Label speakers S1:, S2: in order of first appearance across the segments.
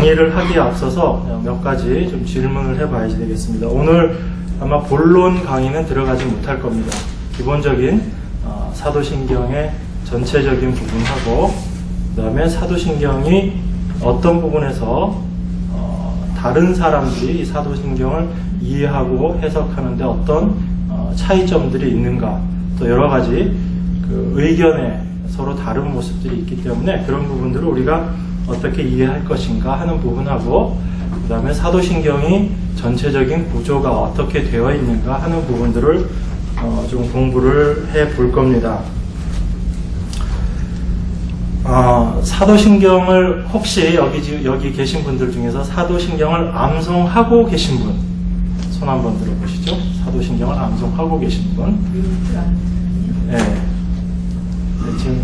S1: 강의를 하기에 앞서서 몇 가지 좀 질문을 해봐야 되겠습니다. 오늘 아마 본론 강의는 들어가지 못할 겁니다. 기본적인 사도신경의 전체적인 부분하고 그 다음에 사도신경이 어떤 부분에서 다른 사람들이 이 사도신경을 이해하고 해석하는데 어떤 차이점들이 있는가, 또 여러 가지 그 의견에 서로 다른 모습들이 있기 때문에 그런 부분들을 우리가 어떻게 이해할 것인가 하는 부분하고, 그 다음에 사도신경이 전체적인 구조가 어떻게 되어 있는가 하는 부분들을 좀 공부를 해 볼 겁니다. 사도신경을 혹시 여기 계신 분들 중에서 사도신경을 암송하고 계신 분, 손 한번 들어보시죠. 사도신경을 암송하고 계신 분. 네. 지금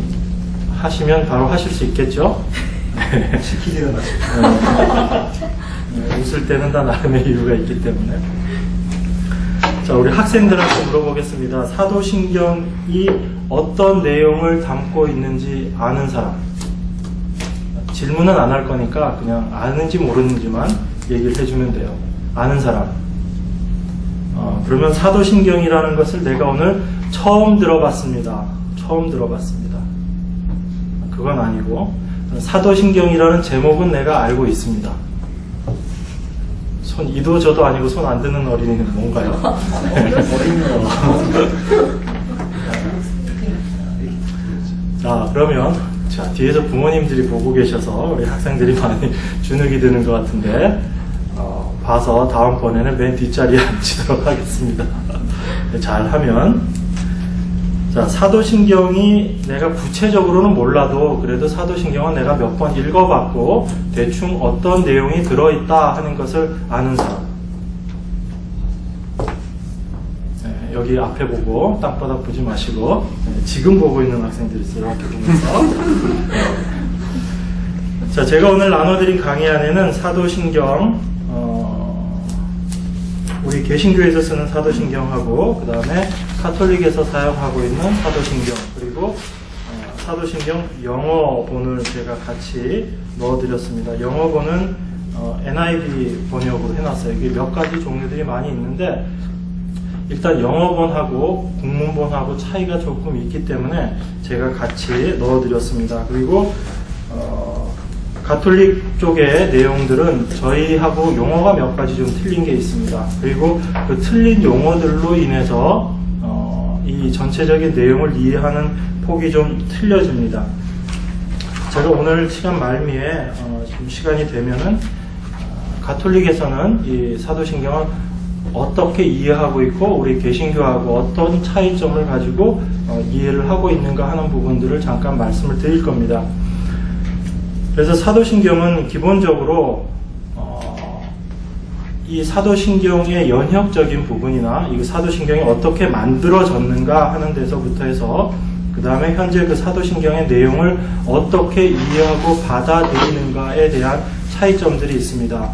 S1: 하시면 바로 하실 수 있겠죠?
S2: 시키기는 하시죠.
S1: 웃을 때는 다 나름의 이유가 있기 때문에. 자, 우리 학생들한테 물어보겠습니다. 사도신경이 어떤 내용을 담고 있는지 아는 사람. 질문은 안 할 거니까 그냥 아는지 모르는지만 얘기를 해주면 돼요. 아는 사람. 그러면 사도신경이라는 것을 내가 오늘 처음 들어봤습니다. 처음 들어봤습니다. 그건 아니고, 사도신경이라는 제목은 내가 알고 있습니다. 손 이도 저도 아니고 손 안 드는 어린이는 뭔가요? 자, 그러면 자, 뒤에서 부모님들이 보고 계셔서 우리 학생들이 많이 주눅이 드는 것 같은데 봐서 다음번에는 맨 뒷자리에 앉히도록 하겠습니다. 잘하면. 자, 사도신경이 내가 구체적으로는 몰라도 그래도 사도신경은 내가 몇 번 읽어봤고 대충 어떤 내용이 들어있다 하는 것을 아는 사람. 네, 여기 앞에 보고 땅바닥 보지 마시고 지금 보고 있는 학생들이 있어요. 이렇게 보면서. 자, 제가 오늘 나눠드린 강의 안에는 사도신경, 우리 개신교에서 쓰는 사도신경하고 그 다음에 카톨릭에서 사용하고 있는 사도신경, 그리고 사도신경 영어본을 제가 같이 넣어드렸습니다. 영어본은 NIV 번역으로 해놨어요. 이게 몇 가지 종류들이 많이 있는데 일단 영어본하고 국문본하고 차이가 조금 있기 때문에 제가 같이 넣어드렸습니다. 그리고 가톨릭 쪽의 내용들은 저희하고 용어가 몇 가지 좀 틀린 게 있습니다. 그리고 그 틀린 용어들로 인해서 이 전체적인 내용을 이해하는 폭이 좀 틀려집니다. 제가 오늘 시간 말미에 좀 시간이 되면은 가톨릭에서는 이 사도신경을 어떻게 이해하고 있고 우리 개신교하고 어떤 차이점을 가지고 이해를 하고 있는가 하는 부분들을 잠깐 말씀을 드릴 겁니다. 그래서 사도신경은 기본적으로 이 사도신경의 연역적인 부분이나 이 사도신경이 어떻게 만들어졌는가 하는 데서부터 해서 그 다음에 현재 그 사도신경의 내용을 어떻게 이해하고 받아들이는가에 대한 차이점들이 있습니다.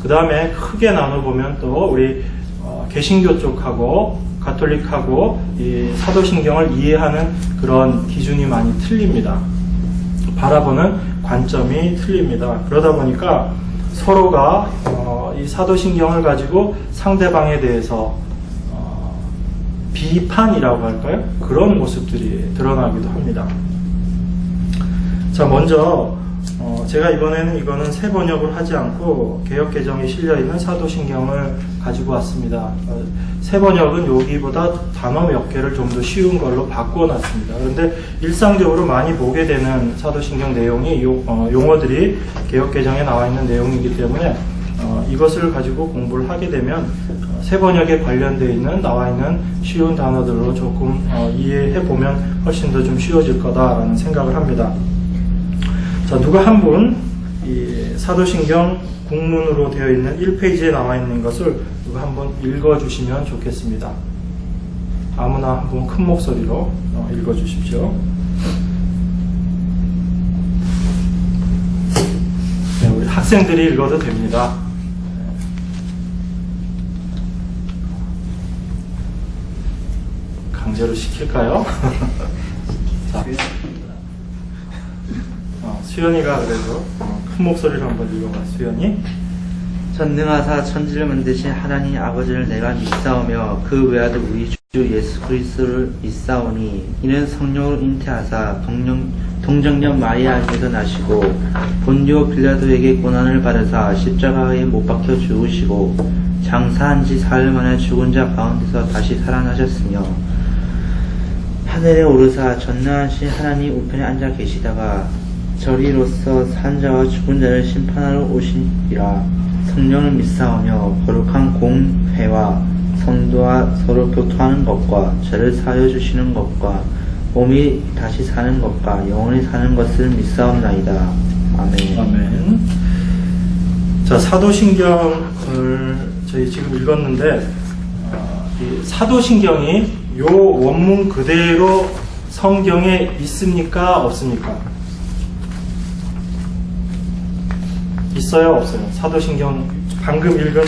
S1: 그 다음에 크게 나눠보면 또 우리 개신교 쪽하고 가톨릭하고 이 사도신경을 이해하는 그런 기준이 많이 틀립니다. 바라보는 관점이 틀립니다. 그러다 보니까 서로가 이 사도신경을 가지고 상대방에 대해서 비판이라고 할까요? 그런 모습들이 드러나기도 합니다. 자, 먼저 제가 이거는 새 번역을 하지 않고 개역개정에 실려있는 사도신경을 가지고 왔습니다. 새 번역은 여기보다 단어 몇 개를 좀 더 쉬운 걸로 바꿔놨습니다. 그런데 일상적으로 많이 보게 되는 사도신경 내용이 용어들이 개역개정에 나와 있는 내용이기 때문에 이것을 가지고 공부를 하게 되면 새 번역에 관련되어 있는 나와 있는 쉬운 단어들로 조금 이해해보면 훨씬 더 좀 쉬워질 거다라는 생각을 합니다. 자, 누가 한 분 이 사도신경 국문으로 되어 있는 1페이지에 나와 있는 것을 누가 한번 읽어주시면 좋겠습니다. 아무나 한 분 큰 목소리로 읽어주십시오. 네, 우리 학생들이 읽어도 됩니다. 강제로 시킬까요? 자. 수연이가 그래도 큰 목소리로 한번 읽어봐. 수연이.
S3: 전능하사 천지를 만드신 하나님 아버지를 내가 믿사오며 그 외아들 우리 주 예수 그리스도를 믿사오니 이는 성령으로 잉태하사 동정녀 마리아에게서 나시고 본디오 빌라도에게 고난을 받으사 십자가에 못 박혀 죽으시고 장사한 지 사흘 만에 죽은 자 가운데서 다시 살아나셨으며 하늘에 오르사 전능하신 하나님 우편에 앉아 계시다가 저리로서 산 자와 죽은 자를 심판하러 오시니라. 성령을 믿사오며 거룩한 공회와 성도와 서로 교토하는 것과 죄를 사하여 주시는 것과 몸이 다시 사는 것과 영원히 사는 것을 믿사옵나이다. 아멘.
S1: 아멘. 자, 사도신경을 저희 지금 읽었는데 이 사도신경이 요 원문 그대로 성경에 있습니까? 없습니까? 있어요? 없어요? 사도신경 방금 읽은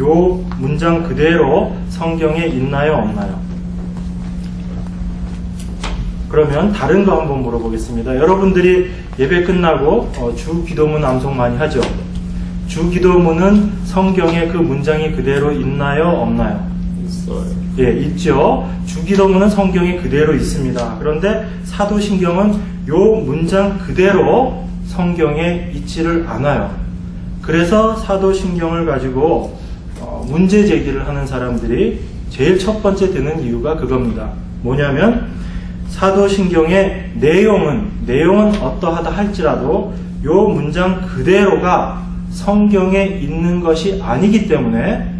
S1: 요 문장 그대로 성경에 있나요? 없나요? 그러면 다른 거 한번 물어보겠습니다. 여러분들이 예배 끝나고 주 기도문 암송 많이 하죠? 주 기도문은 성경에 그 문장이 그대로 있나요? 없나요?
S2: 있어요.
S1: 예, 있죠. 주 기도문은 성경에 그대로 있습니다. 그런데 사도신경은 요 문장 그대로 성경에 있지를 않아요. 그래서 사도신경을 가지고 문제 제기를 하는 사람들이 제일 첫 번째 드는 이유가 그겁니다. 뭐냐면 사도신경의 내용은 어떠하다 할지라도 요 문장 그대로가 성경에 있는 것이 아니기 때문에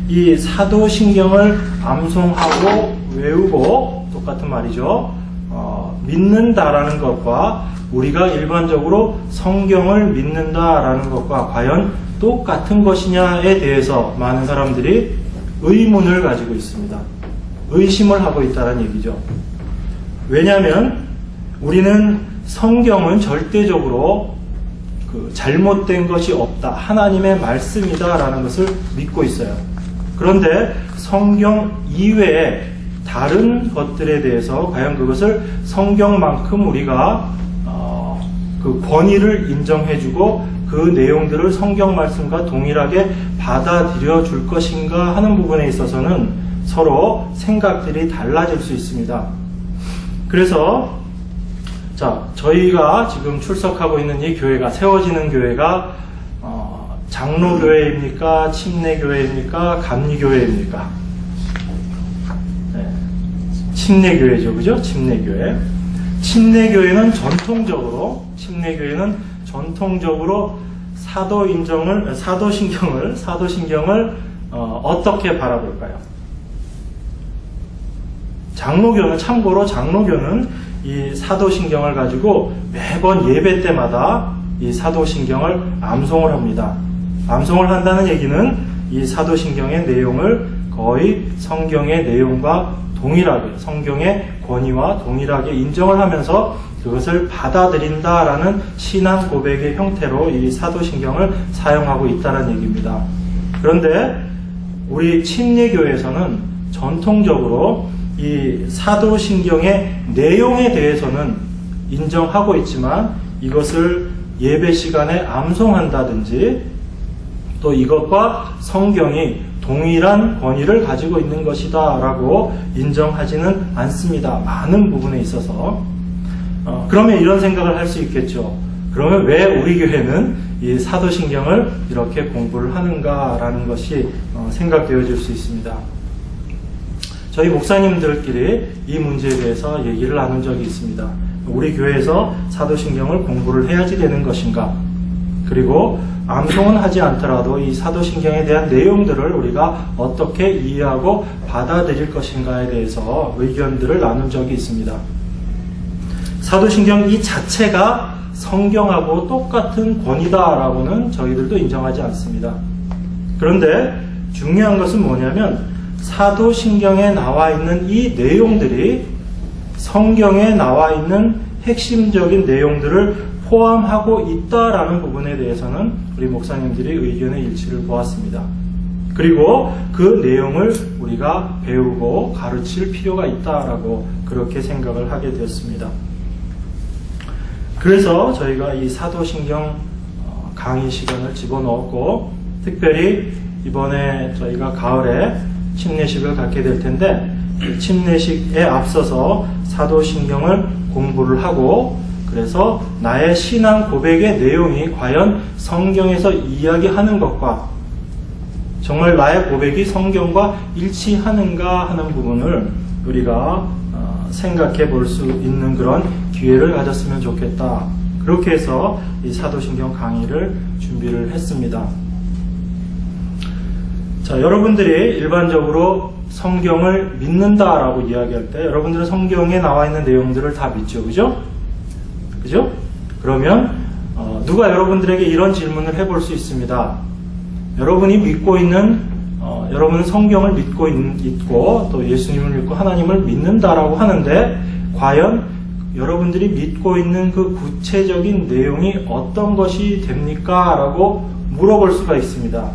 S1: 이 사도신경을 암송하고 외우고 똑같은 말이죠. 믿는다라는 것과 우리가 일반적으로 성경을 믿는다라는 것과 과연 똑같은 것이냐에 대해서 많은 사람들이 의문을 가지고 있습니다. 의심을 하고 있다는 얘기죠. 왜냐하면 우리는 성경은 절대적으로 잘못된 것이 없다. 하나님의 말씀이다라는 것을 믿고 있어요. 그런데 성경 이외에 다른 것들에 대해서 과연 그것을 성경만큼 우리가 그 권위를 인정해주고 그 내용들을 성경 말씀과 동일하게 받아들여 줄 것인가 하는 부분에 있어서는 서로 생각들이 달라질 수 있습니다. 그래서 저희가 지금 출석하고 있는 이 교회가, 세워지는 교회가 장로교회입니까? 침례교회입니까? 감리교회입니까? 네. 침례교회죠, 그죠? 침례교회. 침례교회는 전통적으로 사도신경을 어떻게 바라볼까요? 장로교는 이 사도신경을 가지고 매번 예배 때마다 이 사도신경을 암송을 합니다. 암송을 한다는 얘기는 이 사도신경의 내용을 거의 성경의 내용과 동일하게, 성경의 권위와 동일하게 인정을 하면서 그것을 받아들인다라는 신앙 고백의 형태로 이 사도신경을 사용하고 있다는 얘기입니다. 그런데 우리 침례교회에서는 전통적으로 이 사도신경의 내용에 대해서는 인정하고 있지만 이것을 예배 시간에 암송한다든지 또 이것과 성경이 동일한 권위를 가지고 있는 것이다 라고 인정하지는 않습니다. 많은 부분에 있어서. 그러면 이런 생각을 할 수 있겠죠. 그러면 왜 우리 교회는 이 사도신경을 이렇게 공부를 하는가라는 것이 생각되어질 수 있습니다. 저희 목사님들끼리 이 문제에 대해서 얘기를 나눈 적이 있습니다. 우리 교회에서 사도신경을 공부를 해야지 되는 것인가? 그리고 암송은 하지 않더라도 이 사도신경에 대한 내용들을 우리가 어떻게 이해하고 받아들일 것인가에 대해서 의견들을 나눈 적이 있습니다. 사도신경 이 자체가 성경하고 똑같은 권위다라고는 저희들도 인정하지 않습니다. 그런데 중요한 것은 뭐냐면 사도신경에 나와 있는 이 내용들이 성경에 나와 있는 핵심적인 내용들을 포함하고 있다라는 부분에 대해서는 우리 목사님들이 의견의 일치를 보았습니다. 그리고 그 내용을 우리가 배우고 가르칠 필요가 있다라고 그렇게 생각을 하게 되었습니다. 그래서 저희가 이 사도신경 강의 시간을 집어넣었고, 특별히 이번에 저희가 가을에 침례식을 갖게 될 텐데, 이 침례식에 앞서서 사도신경을 공부를 하고, 그래서 나의 신앙 고백의 내용이 과연 성경에서 이야기하는 것과 정말 나의 고백이 성경과 일치하는가 하는 부분을 우리가 생각해 볼 수 있는 그런 기회를 가졌으면 좋겠다. 그렇게 해서 이 사도신경 강의를 준비를 했습니다. 자, 여러분들이 일반적으로 성경을 믿는다라고 이야기할 때 여러분들은 성경에 나와 있는 내용들을 다 믿죠. 그죠? 그죠? 그러면 누가 여러분들에게 이런 질문을 해볼 수 있습니다. 여러분이 믿고 있는 여러분은 성경을 믿고 있고 또 예수님을 믿고 하나님을 믿는다라고 하는데 과연 여러분들이 믿고 있는 그 구체적인 내용이 어떤 것이 됩니까? 라고 물어볼 수가 있습니다.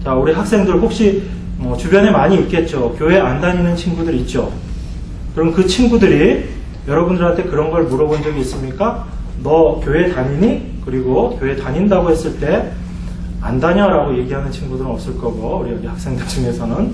S1: 자, 우리 학생들 혹시 주변에 많이 있겠죠. 교회 안 다니는 친구들 있죠. 그럼 그 친구들이 여러분들한테 그런 걸 물어본 적이 있습니까? 너 교회 다니니? 그리고 교회 다닌다고 했을 때 안 다녀라고 얘기하는 친구들은 없을 거고, 우리 여기 학생들 중에서는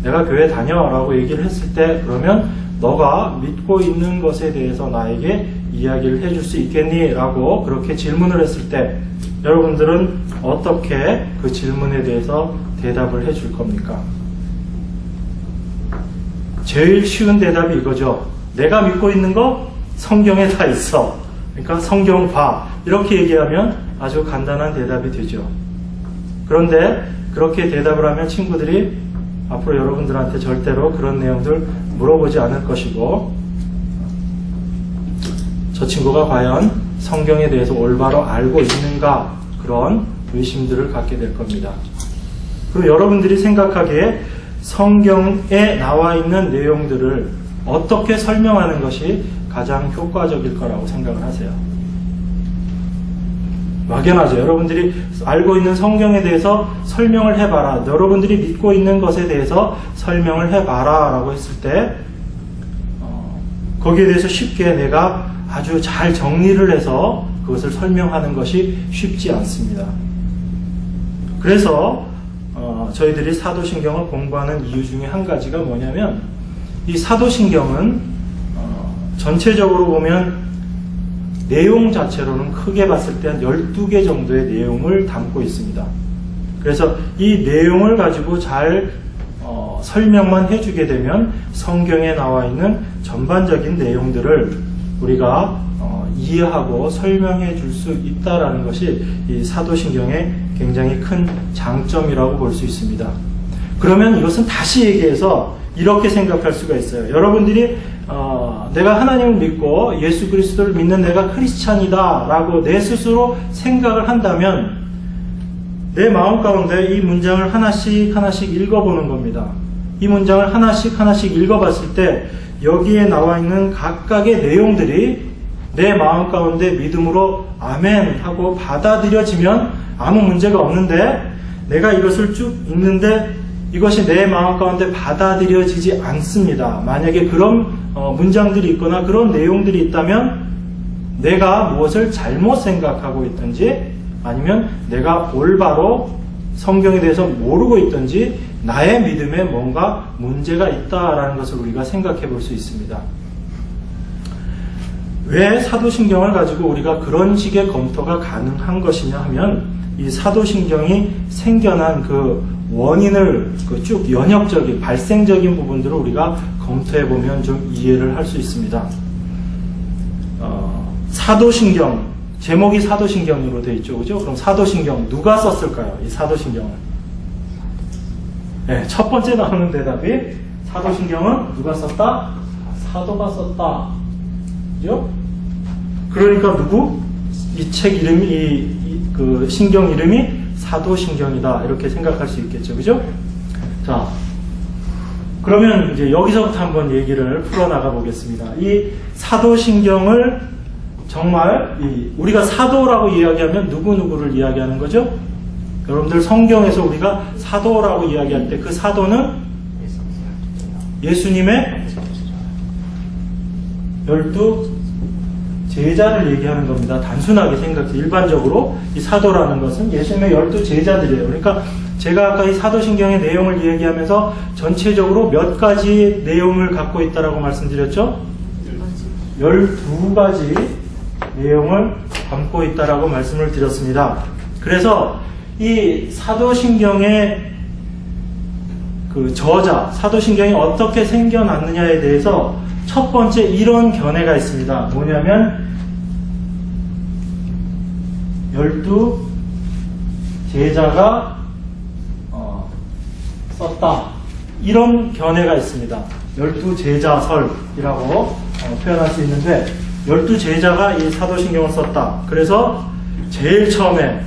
S1: 내가 교회 다녀라고 얘기를 했을 때 그러면 너가 믿고 있는 것에 대해서 나에게 이야기를 해줄 수 있겠니? 라고 그렇게 질문을 했을 때 여러분들은 어떻게 그 질문에 대해서 대답을 해줄 겁니까? 제일 쉬운 대답이 이거죠. 내가 믿고 있는 거 성경에 다 있어. 그러니까 성경 봐. 이렇게 얘기하면 아주 간단한 대답이 되죠. 그런데 그렇게 대답을 하면 친구들이 앞으로 여러분들한테 절대로 그런 내용들 물어보지 않을 것이고, 저 친구가 과연 성경에 대해서 올바로 알고 있는가, 그런 의심들을 갖게 될 겁니다. 그리고 여러분들이 생각하기에 성경에 나와 있는 내용들을 어떻게 설명하는 것이 가장 효과적일 거라고 생각을 하세요. 막연하죠. 여러분들이 알고 있는 성경에 대해서 설명을 해봐라. 여러분들이 믿고 있는 것에 대해서 설명을 해봐라 라고 했을 때 거기에 대해서 쉽게 내가 아주 잘 정리를 해서 그것을 설명하는 것이 쉽지 않습니다. 그래서 저희들이 사도신경을 공부하는 이유 중에 한 가지가 뭐냐면, 이 사도신경은 전체적으로 보면 내용 자체로는 크게 봤을 때 한 12개 정도의 내용을 담고 있습니다. 그래서 이 내용을 가지고 잘 설명만 해주게 되면 성경에 나와 있는 전반적인 내용들을 우리가 이해하고 설명해 줄 수 있다는 것이 이 사도신경의 굉장히 큰 장점이라고 볼 수 있습니다. 그러면 이것은 다시 얘기해서 이렇게 생각할 수가 있어요. 여러분들이 내가 하나님을 믿고 예수 그리스도를 믿는 내가 크리스찬이다 라고 내 스스로 생각을 한다면 내 마음 가운데 이 문장을 하나씩 읽어보는 겁니다. 이 문장을 하나씩 읽어봤을 때 여기에 나와 있는 각각의 내용들이 내 마음 가운데 믿음으로 아멘 하고 받아들여지면 아무 문제가 없는데, 내가 이것을 쭉 읽는데 이것이 내 마음 가운데 받아들여지지 않습니다. 만약에 그런 문장들이 있거나 그런 내용들이 있다면 내가 무엇을 잘못 생각하고 있든지, 아니면 내가 올바로 성경에 대해서 모르고 있든지 나의 믿음에 뭔가 문제가 있다라는 것을 우리가 생각해 볼 수 있습니다. 왜 사도신경을 가지고 우리가 그런 식의 검토가 가능한 것이냐 하면, 이 사도신경이 생겨난 그 원인을 쭉 연역적인 발생적인 부분들을 우리가 검토해 보면 좀 이해를 할 수 있습니다. 사도신경, 제목이 사도신경으로 되어 있죠, 그죠? 그럼 사도신경 누가 썼을까요? 이 사도신경을. 네, 첫 번째 나오는 대답이 사도신경은 누가 썼다? 사도가 썼다. 그죠? 그러니까 누구? 이 책 이름이, 그 신경 이름이 사도신경이다. 이렇게 생각할 수 있겠죠. 그죠? 자, 그러면 이제 여기서부터 한번 얘기를 풀어나가 보겠습니다. 이 사도신경을 정말 우리가 사도라고 이야기하면 누구누구를 이야기하는 거죠? 여러분들 성경에서 우리가 사도라고 이야기할 때 그 사도는 예수님의 12 제자를 얘기하는 겁니다. 단순하게 생각해서 일반적으로 이 사도라는 것은 예수님의 12제자들이에요. 그러니까 제가 아까 이 사도신경의 내용을 얘기하면서 전체적으로 몇 가지 내용을 갖고 있다라고 말씀드렸죠? 12가지 내용을 담고 있다라고 말씀을 드렸습니다. 그래서 이 사도신경의 그 저자, 사도신경이 어떻게 생겨났느냐에 대해서 첫 번째 이런 견해가 있습니다. 뭐냐면 12제자가 썼다. 이런 견해가 있습니다. 12제자설이라고 표현할 수 있는데 12제자가 이 사도신경을 썼다. 그래서 제일 처음에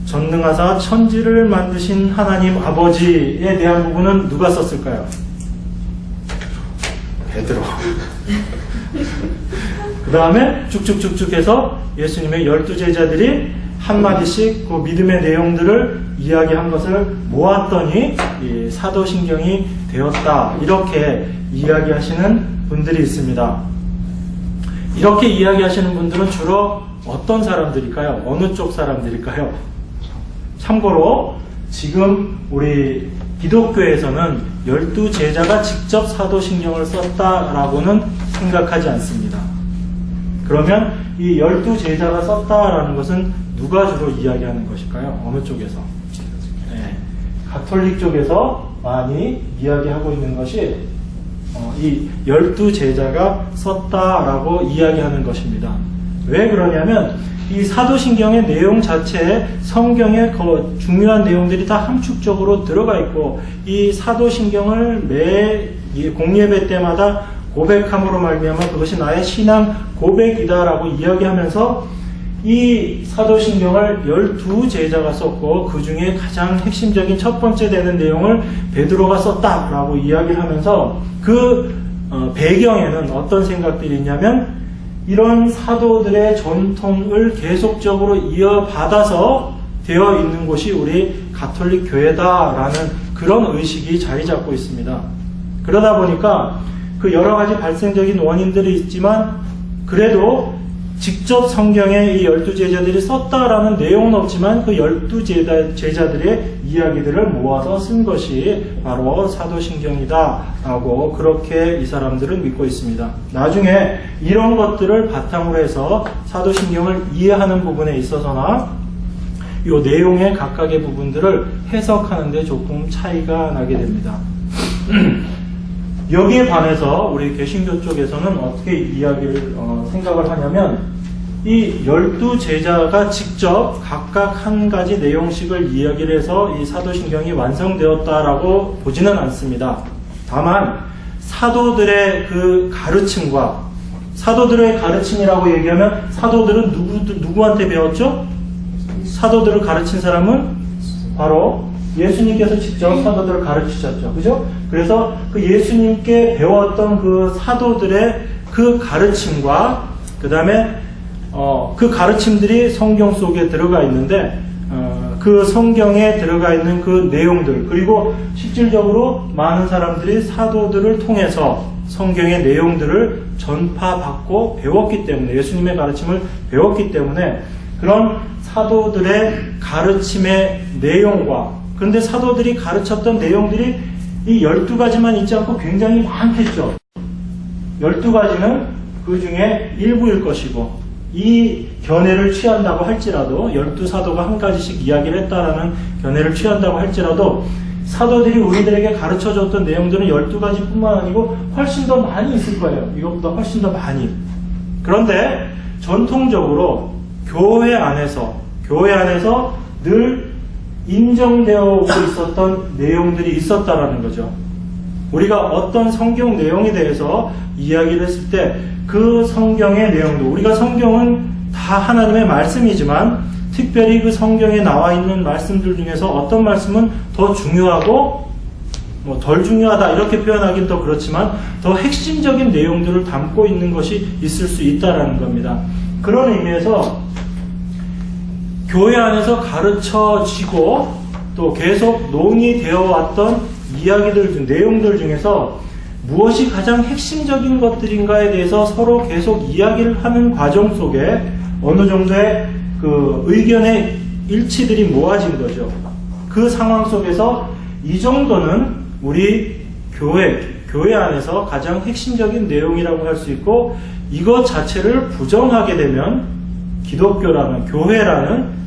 S1: 전능하사 천지를 만드신 하나님 아버지에 대한 부분은 누가 썼을까요? 베드로. 그 다음에 쭉쭉쭉쭉 해서 예수님의 12제자들이 한마디씩 그 믿음의 내용들을 이야기한 것을 모았더니 이 사도신경이 되었다. 이렇게 이야기하시는 분들이 있습니다. 이렇게 이야기하시는 분들은 주로 어떤 사람들일까요? 어느 쪽 사람들일까요? 참고로 지금 우리 기독교에서는 12제자가 직접 사도신경을 썼다라고는 생각하지 않습니다. 그러면 이 12제자가 썼다라는 것은 누가 주로 이야기하는 것일까요? 어느 쪽에서? 네, 가톨릭 쪽에서 많이 이야기하고 있는 것이 이 12제자가 썼다라고 이야기하는 것입니다. 왜 그러냐면 이 사도신경의 내용 자체에 성경의 중요한 내용들이 다 함축적으로 들어가 있고 이 사도신경을 매 공예배 때마다 고백함으로 말미암아 그것이 나의 신앙 고백이다라고 이야기하면서 이 사도신경을 12제자가 썼고 그 중에 가장 핵심적인 첫 번째 되는 내용을 베드로가 썼다라고 이야기를 하면서 그 배경에는 어떤 생각들이 있냐면 이런 사도들의 전통을 계속적으로 이어받아서 되어 있는 곳이 우리 가톨릭 교회다라는 그런 의식이 자리 잡고 있습니다. 그러다 보니까 그 여러 가지 발생적인 원인들이 있지만 그래도 직접 성경에 이 12제자들이 썼다라는 내용은 없지만 그 12제자들의 이야기들을 모아서 쓴 것이 바로 사도신경이다라고 그렇게 이 사람들은 믿고 있습니다. 나중에 이런 것들을 바탕으로 해서 사도신경을 이해하는 부분에 있어서나 이 내용의 각각의 부분들을 해석하는 데 조금 차이가 나게 됩니다. 여기에 반해서 우리 개신교 쪽에서는 어떻게 이야기를 생각을 하냐면 이 12제자가 직접 각각 한 가지 내용씩을 이야기를 해서 이 사도신경이 완성되었다라고 보지는 않습니다. 다만 사도들의 그 가르침과 사도들의 가르침이라고 얘기하면 사도들은 누구한테 배웠죠? 사도들을 가르친 사람은 바로 예수님께서 직접 사도들을 가르치셨죠. 그죠? 그래서 그 예수님께 배웠던 그 사도들의 그 가르침과 그 다음에 그 가르침들이 성경 속에 들어가 있는데 그 성경에 들어가 있는 그 내용들 그리고 실질적으로 많은 사람들이 사도들을 통해서 성경의 내용들을 전파받고 배웠기 때문에 예수님의 가르침을 배웠기 때문에 그런 사도들의 가르침의 내용과 그런데 사도들이 가르쳤던 내용들이 이 12가지만 있지 않고 굉장히 많겠죠. 12가지는 그 중에 일부일 것이고 이 견해를 취한다고 할지라도 12사도가 한 가지씩 이야기를 했다라는 견해를 취한다고 할지라도 사도들이 우리들에게 가르쳐줬던 내용들은 12가지 뿐만 아니고 훨씬 더 많이 있을 거예요. 이것보다 훨씬 더 많이. 그런데 전통적으로 교회 안에서 늘 인정되어 오고 있었던 내용들이 있었다라는 거죠. 우리가 어떤 성경 내용에 대해서 이야기를 했을 때 그 성경의 내용도 우리가 성경은 다 하나님의 말씀이지만 특별히 그 성경에 나와 있는 말씀들 중에서 어떤 말씀은 더 중요하고 덜 중요하다 이렇게 표현하기는 더 그렇지만 더 핵심적인 내용들을 담고 있는 것이 있을 수 있다라는 겁니다. 그런 의미에서 교회 안에서 가르쳐지고 또 계속 논의되어 왔던 이야기들 중 내용들 중에서 무엇이 가장 핵심적인 것들인가에 대해서 서로 계속 이야기를 하는 과정 속에 어느 정도의 그 의견의 일치들이 모아진 거죠. 그 상황 속에서 이 정도는 우리 교회 안에서 가장 핵심적인 내용이라고 할 수 있고, 이것 자체를 부정하게 되면 기독교라는, 교회라는,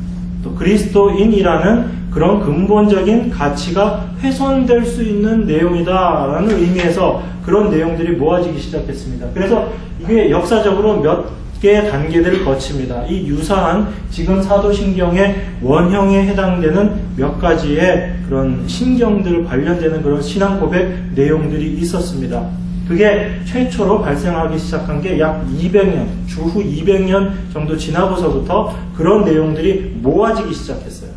S1: 또 그리스도인이라는 그런 근본적인 가치가 훼손될 수 있는 내용이다라는 의미에서 그런 내용들이 모아지기 시작했습니다. 그래서 이게 역사적으로 몇 개의 단계들을 거칩니다. 이 유사한 지금 사도신경의 원형에 해당되는 몇 가지의 그런 신경들 관련되는 그런 신앙 고백 내용들이 있었습니다. 그게 최초로 발생하기 시작한 게 약 200년, 주후 200년 정도 지나고서부터 그런 내용들이 모아지기 시작했어요.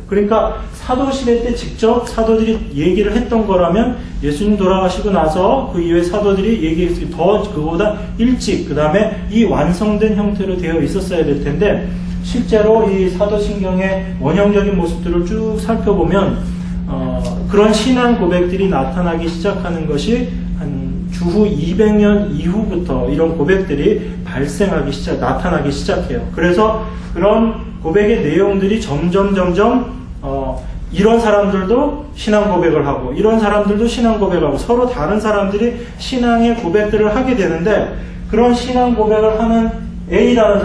S1: 그러니까 사도시대 때 직접 사도들이 얘기를 했던 거라면 예수님 돌아가시고 나서 그 이후에 사도들이 얘기했을 때 더 그거보다 일찍, 그 다음에 이 완성된 형태로 되어 있었어야 될 텐데, 실제로 이 사도신경의 원형적인 모습들을 쭉 살펴보면 그런 신앙 고백들이 나타나기 시작하는 것이 한 주후 200년 이후부터 이런 고백들이 나타나기 시작해요. 그래서 그런 고백의 내용들이 점점 이런 사람들도 신앙 고백을 하고 이런 사람들도 신앙 고백하고 서로 다른 사람들이 신앙의 고백들을 하게 되는데, 그런 신앙 고백을 하는 A라는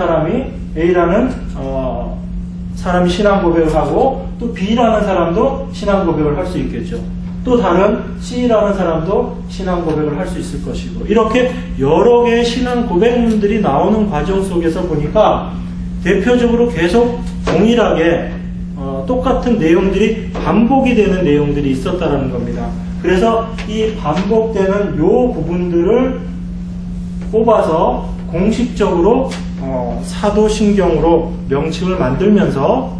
S1: 사람이 신앙 고백을 하고, 또 B라는 사람도 신앙 고백을 할 수 있겠죠. 또 다른 C라는 사람도 신앙 고백을 할 수 있을 것이고, 이렇게 여러 개의 신앙 고백문들이 나오는 과정 속에서 보니까 대표적으로 계속 동일하게 똑같은 내용들이 반복이 되는 내용들이 있었다는 겁니다. 그래서 이 반복되는 요 부분들을 뽑아서 공식적으로 사도신경으로 명칭을 만들면서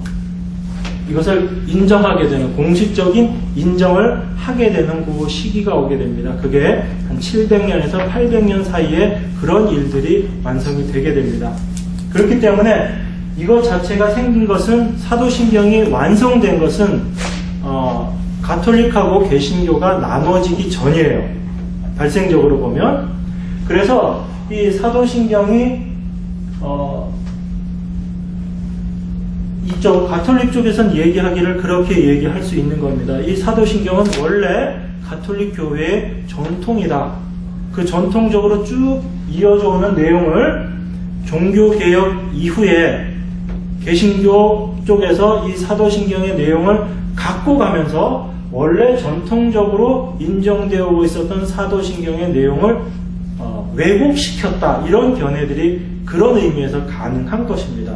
S1: 이것을 인정하게 되는, 공식적인 인정을 하게 되는 그 시기가 오게 됩니다. 그게 한 700년에서 800년 사이에 그런 일들이 완성이 되게 됩니다. 그렇기 때문에 이것 자체가 생긴 것은, 사도신경이 완성된 것은 가톨릭하고 개신교가 나눠지기 전이에요. 발생적으로 보면. 그래서 이 사도신경이 이쪽 가톨릭 쪽에서는 얘기하기를 그렇게 얘기할 수 있는 겁니다. 이 사도신경은 원래 가톨릭 교회의 전통이다. 그 전통적으로 쭉 이어져 오는 내용을 종교개혁 이후에 개신교 쪽에서 이 사도신경의 내용을 갖고 가면서 원래 전통적으로 인정되어 오고 있었던 사도신경의 내용을 왜곡시켰다. 이런 견해들이 그런 의미에서 가능한 것입니다.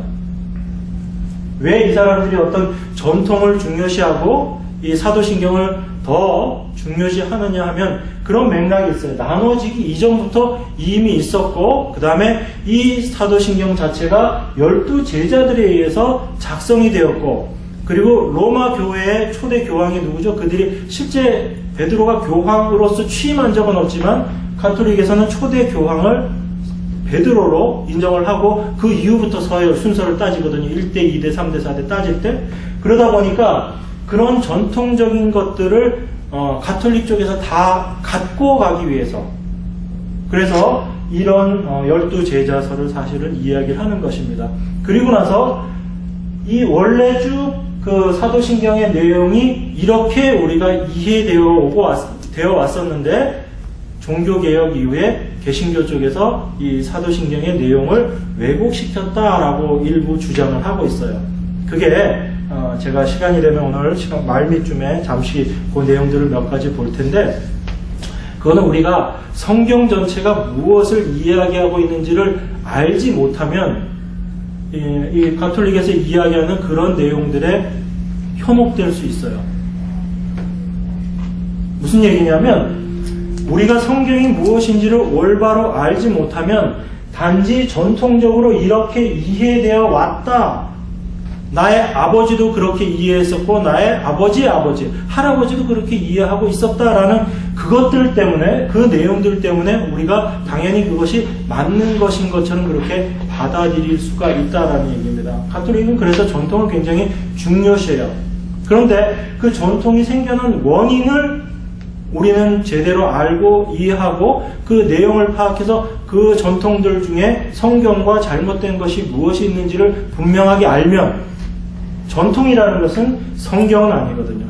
S1: 왜 이 사람들이 어떤 전통을 중요시하고 이 사도신경을 더 중요시하느냐 하면 그런 맥락이 있어요. 나눠지기 이전부터 이미 있었고, 그 다음에 이 사도신경 자체가 12제자들에 의해서 작성이 되었고, 그리고 로마 교회의 초대 교황이 누구죠? 그들이 실제 베드로가 교황으로서 취임한 적은 없지만 가톨릭에서는 초대 교황을 베드로로 인정을 하고 그 이후부터 서열 순서를 따지거든요. 1대, 2대, 3대, 4대 따질 때. 그러다 보니까 그런 전통적인 것들을 가톨릭 쪽에서 다 갖고 가기 위해서, 그래서 이런 12제자서를 사실은 이야기를 하는 것입니다. 그리고 나서 이 원래 쭉 그 사도신경의 내용이 이렇게 우리가 되어 왔었는데, 종교개혁 이후에 개신교 쪽에서 이 사도신경의 내용을 왜곡시켰다라고 일부 주장을 하고 있어요. 그게 제가 시간이 되면 오늘 시간 말미쯤에 잠시 그 내용들을 몇 가지 볼 텐데, 그거는 우리가 성경 전체가 무엇을 이야기하고 있는지를 알지 못하면 이 가톨릭에서 이야기하는 그런 내용들에 현혹될 수 있어요. 무슨 얘기냐면, 우리가 성경이 무엇인지를 올바로 알지 못하면 단지 전통적으로 이렇게 이해되어 왔다. 나의 아버지도 그렇게 이해했었고 나의 아버지의 아버지, 할아버지도 그렇게 이해하고 있었다라는 그것들 때문에, 그 내용들 때문에 우리가 당연히 그것이 맞는 것인 것처럼 그렇게 받아들일 수가 있다라는 얘기입니다. 가톨릭은 그래서 전통을 굉장히 중요시해요. 그런데 그 전통이 생겨난 원인을 우리는 제대로 알고 이해하고 그 내용을 파악해서 그 전통들 중에 성경과 잘못된 것이 무엇이 있는지를 분명하게 알면 전통이라는 것은 성경은 아니거든요.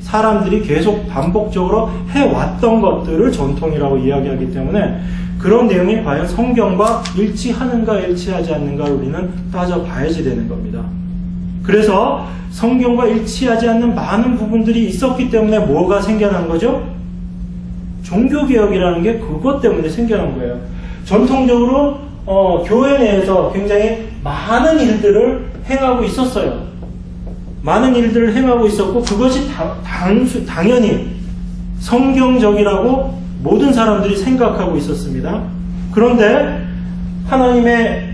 S1: 사람들이 계속 반복적으로 해왔던 것들을 전통이라고 이야기하기 때문에 그런 내용이 과연 성경과 일치하는가 일치하지 않는가 우리는 따져봐야지 되는 겁니다. 그래서 성경과 일치하지 않는 많은 부분들이 있었기 때문에 뭐가 생겨난 거죠? 종교개혁이라는 게 그것 때문에 생겨난 거예요. 전통적으로 교회 내에서 굉장히 많은 일들을 행하고 있었어요. 많은 일들을 행하고 있었고 그것이 당연히 성경적이라고 모든 사람들이 생각하고 있었습니다. 그런데 하나님의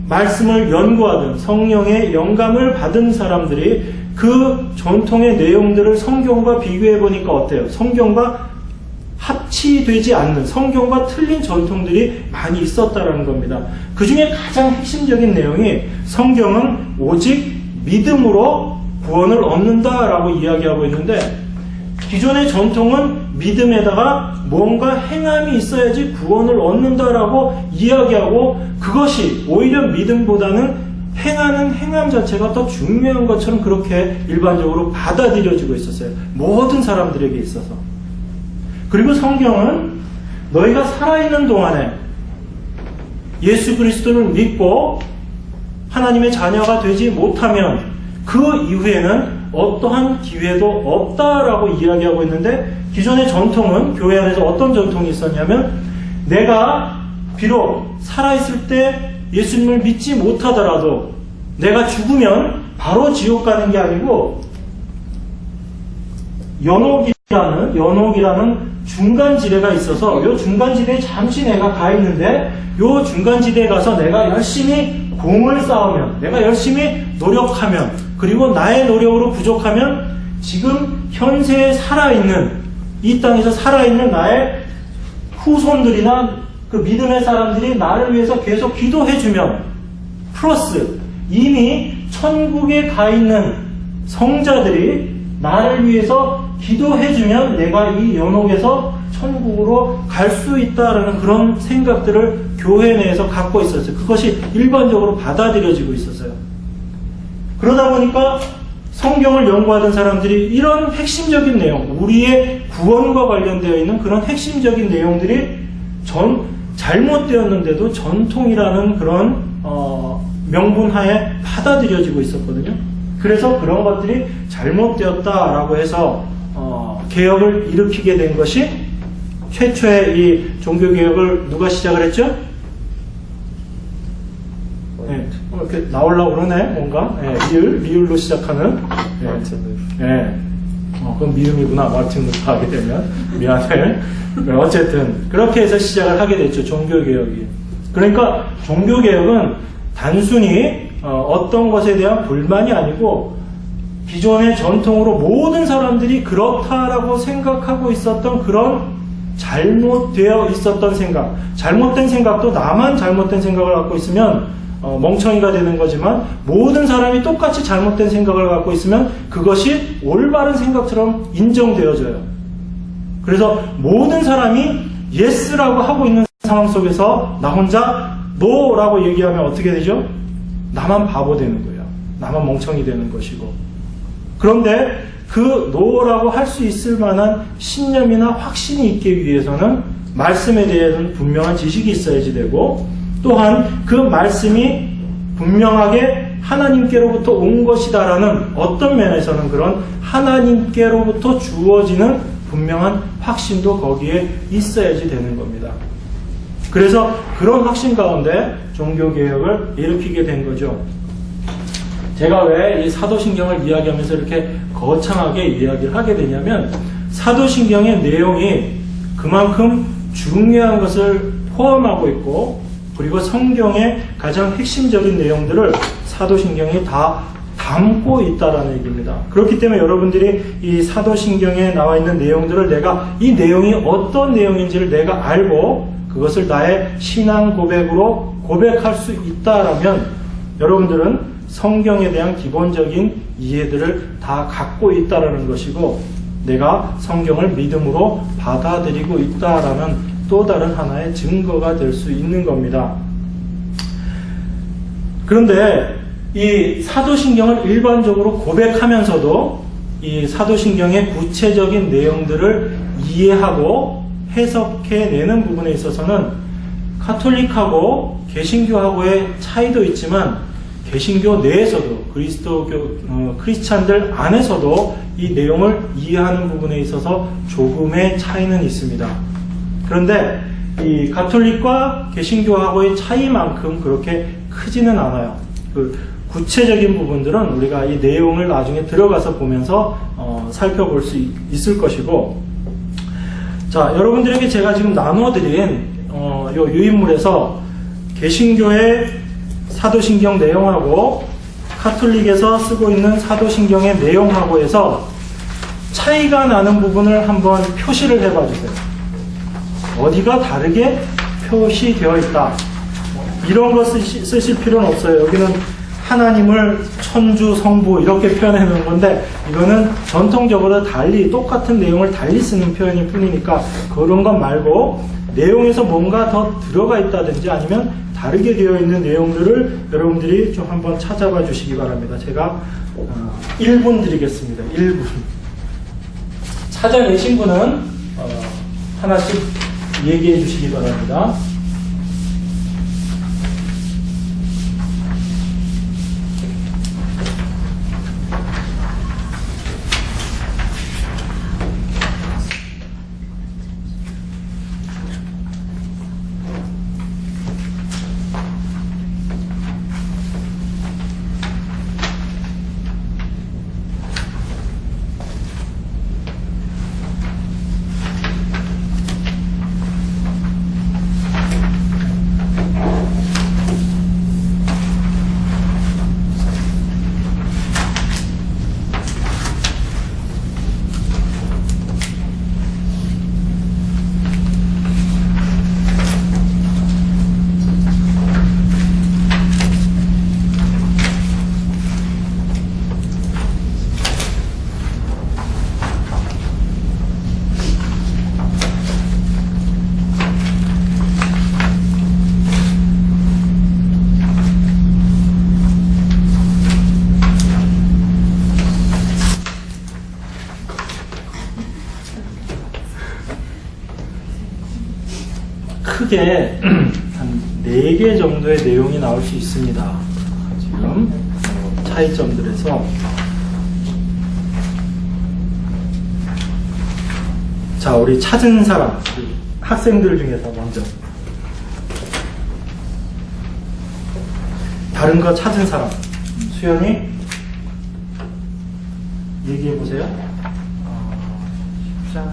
S1: 말씀을 연구하던 성령의 영감을 받은 사람들이 그 전통의 내용들을 성경과 비교해 보니까 어때요? 성경과 합치되지 않는, 성경과 틀린 전통들이 많이 있었다는 겁니다. 그 중에 가장 핵심적인 내용이 성경은 오직 믿음으로 구원을 얻는다라고 이야기하고 있는데 기존의 전통은 믿음에다가 뭔가 행함이 있어야지 구원을 얻는다라고 이야기하고 그것이 오히려 믿음보다는 행하는 행함 자체가 더 중요한 것처럼 그렇게 일반적으로 받아들여지고 있었어요. 모든 사람들에게 있어서. 그리고 성경은 너희가 살아있는 동안에 예수 그리스도를 믿고 하나님의 자녀가 되지 못하면 그 이후에는 어떠한 기회도 없다라고 이야기하고 있는데 기존의 전통은 교회 안에서 어떤 전통이 있었냐면 내가 비록 살아있을 때 예수님을 믿지 못하더라도 내가 죽으면 바로 지옥 가는 게 아니고 연옥이라는 중간지대가 있어서 이 중간지대에 잠시 내가 가 있는데 이 중간지대에 가서 내가 열심히 공을 쌓으면 내가 열심히 노력하면 그리고 나의 노력으로 부족하면 지금 현세에 살아있는 이 땅에서 살아있는 나의 후손들이나 그 믿음의 사람들이 나를 위해서 계속 기도해주면 플러스 이미 천국에 가 있는 성자들이 나를 위해서 기도해주면 내가 이 연옥에서 천국으로 갈 수 있다라는 그런 생각들을 교회 내에서 갖고 있었어요. 그것이 일반적으로 받아들여지고 있었어요. 그러다 보니까 성경을 연구하던 사람들이 이런 핵심적인 내용, 우리의 구원과 관련되어 있는 그런 핵심적인 내용들이 잘못되었는데도 전통이라는 그런 명분 하에 받아들여지고 있었거든요. 그래서 그런 것들이 잘못되었다라고 해서 개혁을 일으키게 된 것이 최초의 이 종교개혁을 누가 시작을 했죠? 네. 이렇게 나오려고 그러네, 뭔가. 네, 리을로 시작하는.
S2: 마틴 루터.
S1: 네. 그건 미음이구나, 마틴 루터 하게 되면. 미안해. 네, 어쨌든, 그렇게 해서 시작을 하게 됐죠, 종교개혁이. 그러니까, 종교개혁은 단순히 어떤 것에 대한 불만이 아니고, 기존의 전통으로 모든 사람들이 그렇다라고 생각하고 있었던 그런 잘못되어 있었던 생각, 잘못된 생각도 나만 잘못된 생각을 갖고 있으면 멍청이가 되는 거지만 모든 사람이 똑같이 잘못된 생각을 갖고 있으면 그것이 올바른 생각처럼 인정되어져요. 그래서 모든 사람이 yes라고 하고 있는 상황 속에서 나 혼자 no라고 얘기하면 어떻게 되죠? 나만 바보 되는 거예요. 나만 멍청이 되는 것이고. 그런데 그 no라고 할 수 있을 만한 신념이나 확신이 있기 위해서는 말씀에 대해서는 분명한 지식이 있어야지 되고 또한 그 말씀이 분명하게 하나님께로부터 온 것이다라는 어떤 면에서는 그런 하나님께로부터 주어지는 분명한 확신도 거기에 있어야지 되는 겁니다. 그래서 그런 확신 가운데 종교개혁을 일으키게 된 거죠. 제가 왜 이 사도신경을 이야기하면서 이렇게 거창하게 이야기를 하게 되냐면 사도신경의 내용이 그만큼 중요한 것을 포함하고 있고 그리고 성경의 가장 핵심적인 내용들을 사도신경이 다 담고 있다라는 얘기입니다. 그렇기 때문에 여러분들이 이 사도신경에 나와 있는 내용들을 내가 이 내용이 어떤 내용인지를 내가 알고 그것을 나의 신앙 고백으로 고백할 수 있다라면 여러분들은 성경에 대한 기본적인 이해들을 다 갖고 있다라는 것이고 내가 성경을 믿음으로 받아들이고 있다라는 또 다른 하나의 증거가 될 수 있는 겁니다. 그런데 이 사도신경을 일반적으로 고백하면서도 이 사도신경의 구체적인 내용들을 이해하고 해석해내는 부분에 있어서는 가톨릭하고 개신교하고의 차이도 있지만 개신교 내에서도 크리스찬들 안에서도 이 내용을 이해하는 부분에 있어서 조금의 차이는 있습니다. 그런데 이 가톨릭과 개신교하고의 차이만큼 그렇게 크지는 않아요. 그 구체적인 부분들은 우리가 이 내용을 나중에 들어가서 보면서 살펴볼 수 있을 것이고, 자, 여러분들에게 제가 지금 나눠드린 요 유인물에서 개신교의 사도신경 내용하고 카톨릭에서 쓰고 있는 사도신경의 내용하고에서 차이가 나는 부분을 한번 표시를 해봐 주세요. 어디가 다르게 표시되어 있다. 이런 거 쓰실 필요는 없어요. 여기는 하나님을 천주, 성부 이렇게 표현해 놓은 건데, 이거는 전통적으로 달리 똑같은 내용을 달리 쓰는 표현일 뿐이니까 그런 것 말고 내용에서 뭔가 더 들어가 있다든지 아니면 다르게 되어 있는 내용들을 여러분들이 좀 한번 찾아봐 주시기 바랍니다. 제가 1분 드리겠습니다. 1분. 찾아내신 분은 하나씩 얘기해 주시기 바랍니다. 크게 한 4개 정도의 내용이 나올 수 있습니다. 지금 차이점들에서. 자, 우리 찾은 사람, 우리 학생들 중에서 먼저 다른 거 찾은 사람, 수연이 얘기해 보세요.
S3: 십자가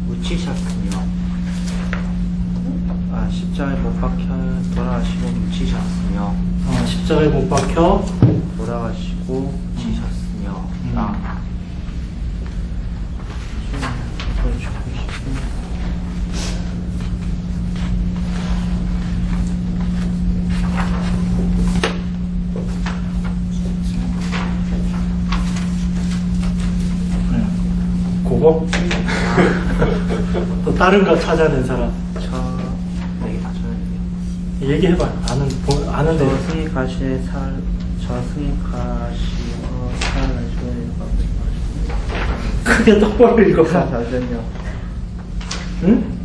S3: 묻히셨으며, 십자가에 못 박혀 돌아가시고 묻히셨으며,
S1: 십자가에 못 박혀
S3: 돌아가시고 묻히셨으며,
S1: 그거 또 다른 거 찾아낸 사람 얘기해봐. 아는데.
S3: 저승이 가시에 저승이 가시어 살을
S1: 크게 똑바로 읽어봐.
S3: 잠시만요.
S1: 응?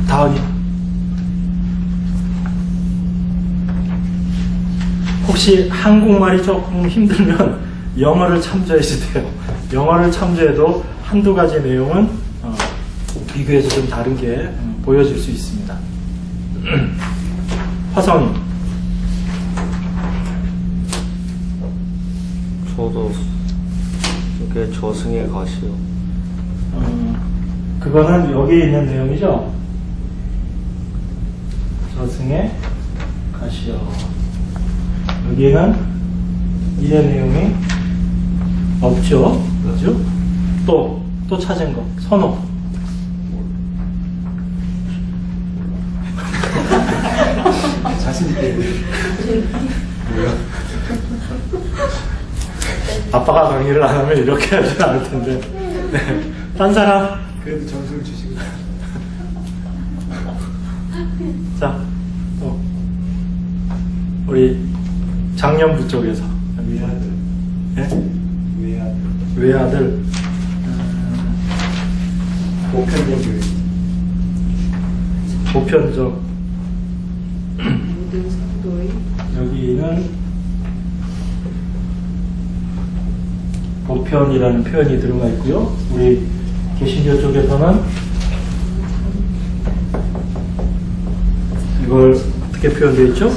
S1: 다은이. 혹시 한국말이 조금 힘들면 영어를 참조해도 돼요. 영어를 참조해도 한두 가지 내용은 비교해서 좀 다른 게 보여질 수 있습니다. 화성이.
S4: 저도 이게 저승에 가시오.
S1: 그거는 여기 있는 내용이죠. 저승에 가시오. 여기에는 이해 내용이 없죠. 그죠? 또 찾은 거. 선호.
S2: 자신있게. 뭐야?
S1: 아빠가 강의를 안 하면 이렇게 하진 않을 텐데. 네. 딴 사람?
S2: 그래도 점수를 주시고.
S1: 자, 또 우리 장년부 쪽에서
S2: 외아들.
S1: 예?
S2: 외아들.
S1: 외아들
S2: 보편적 교육.
S1: 보편적
S5: 모든 성도의
S1: 여기는 보편이라는 표현이 들어가 있고요. 우리 개신교 쪽에서는 이걸 어떻게 표현되어 있죠?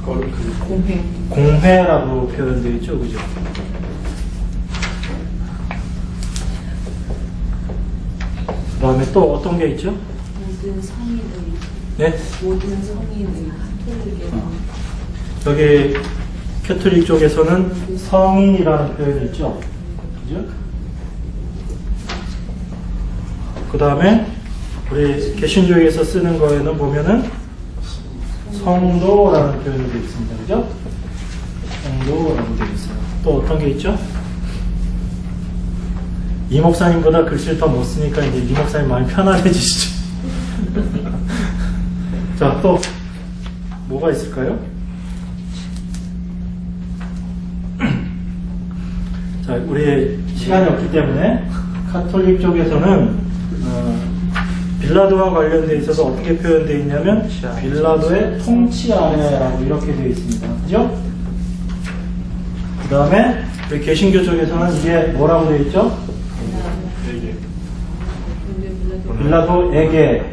S2: 그걸
S5: 공회
S1: 공회라고 표현되어 있죠, 그죠? 그 다음에 또 어떤 게 있죠?
S5: 모든 성인의
S1: 네?
S5: 모든 성인의 카톨릭에서
S1: 여기 캐톨릭 쪽에서는 성인이라는 표현이 있죠. 그죠? 그 다음에 우리 개신교에서 쓰는 거에는 보면은 성도라는 표현이 되어 있습니다. 그죠? 성도라고 되어 있어요. 또 어떤 게 있죠? 이 목사님보다 글씨를 더 못 쓰니까 이제 이 목사님 많이 편안해지시죠. 자, 또 뭐가 있을까요? 자, 우리 시간이 없기 때문에 카톨릭 쪽에서는 빌라도와 관련되어 있어서 어떻게 표현되어 있냐면 빌라도의 통치 아래라고 이렇게 되어 있습니다. 그죠? 그 다음에 우리 개신교 쪽에서는 이게 뭐라고 되어 있죠? 빌라도에게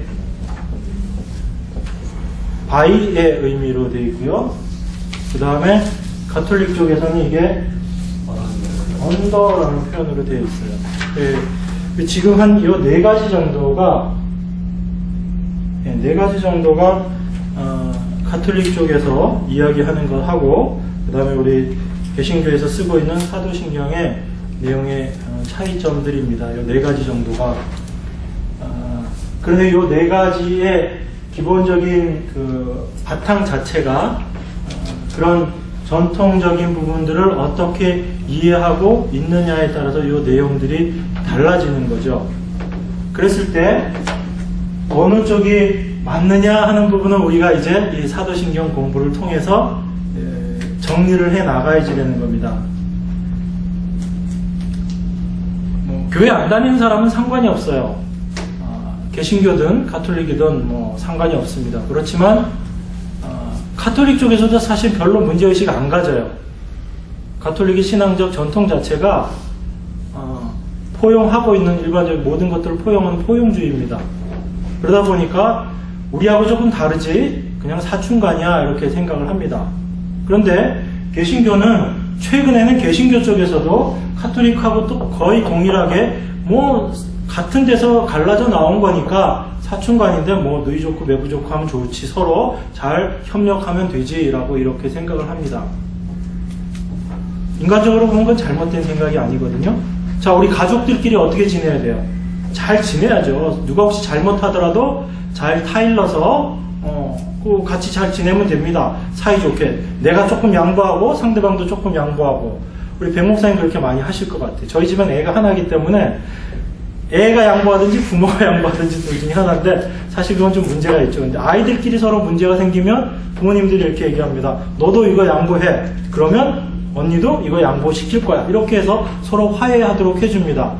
S1: 바이의 의미로 되어 있고요. 그 다음에 가톨릭 쪽에서는 이게 언더라는 표현으로 되어 있어요. 예, 지금 한 이 네 가지 정도가 가톨릭 쪽에서 이야기하는 거 하고, 그 다음에 우리 개신교에서 쓰고 있는 사도신경의 내용의 차이점들입니다. 이 네 가지 정도가. 그런데 이 네 가지의 기본적인 그 바탕 자체가 그런 전통적인 부분들을 어떻게 이해하고 있느냐에 따라서 이 내용들이 달라지는 거죠. 그랬을 때 어느 쪽이 맞느냐 하는 부분은 우리가 이제 이 사도신경 공부를 통해서 정리를 해 나가야지 되는 겁니다. 교회 안 다니는 사람은 상관이 없어요. 개신교든 가톨릭이든 뭐 상관이 없습니다. 그렇지만 가톨릭 쪽에서도 사실 별로 문제의식 안 가져요. 가톨릭의 신앙적 전통 자체가 포용하고 있는 일반적인 모든 것들을 포용하는 포용주의입니다. 그러다 보니까 우리하고 조금 다르지 그냥 사춘간이야 이렇게 생각을 합니다. 그런데 개신교는 최근에는 개신교 쪽에서도 카톨릭하고 또 거의 동일하게 뭐 같은 데서 갈라져 나온 거니까 사춘간인데 뭐 너희 좋고 매부 좋고 하면 좋지 서로 잘 협력하면 되지라고 이렇게 생각을 합니다. 인간적으로 보면 그건 잘못된 생각이 아니거든요. 자, 우리 가족들끼리 어떻게 지내야 돼요? 잘 지내야죠. 누가 혹시 잘못하더라도 잘 타일러서 같이 잘 지내면 됩니다. 사이좋게. 내가 조금 양보하고 상대방도 조금 양보하고. 우리 백 목사님 그렇게 많이 하실 것 같아요. 저희 집은 애가 하나이기 때문에 애가 양보하든지 부모가 양보하든지 둘 중에 하나인데 사실 그건 좀 문제가 있죠. 근데 아이들끼리 서로 문제가 생기면 부모님들이 이렇게 얘기합니다. 너도 이거 양보해. 그러면 언니도 이거 양보시킬 거야. 이렇게 해서 서로 화해하도록 해줍니다.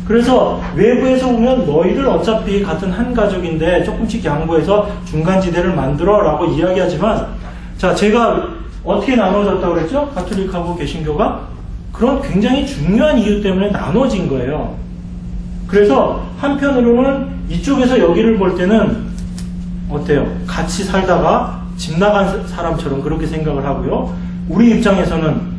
S1: 그래서 외부에서 보면 너희들 어차피 같은 한 가족인데 조금씩 양보해서 중간지대를 만들어 라고 이야기하지만 자, 제가 어떻게 나눠졌다고 그랬죠? 가톨릭하고 개신교가 그런 굉장히 중요한 이유 때문에 나눠진 거예요. 그래서 한편으로는 이쪽에서 여기를 볼 때는 어때요? 같이 살다가 집 나간 사람처럼 그렇게 생각을 하고요. 우리 입장에서는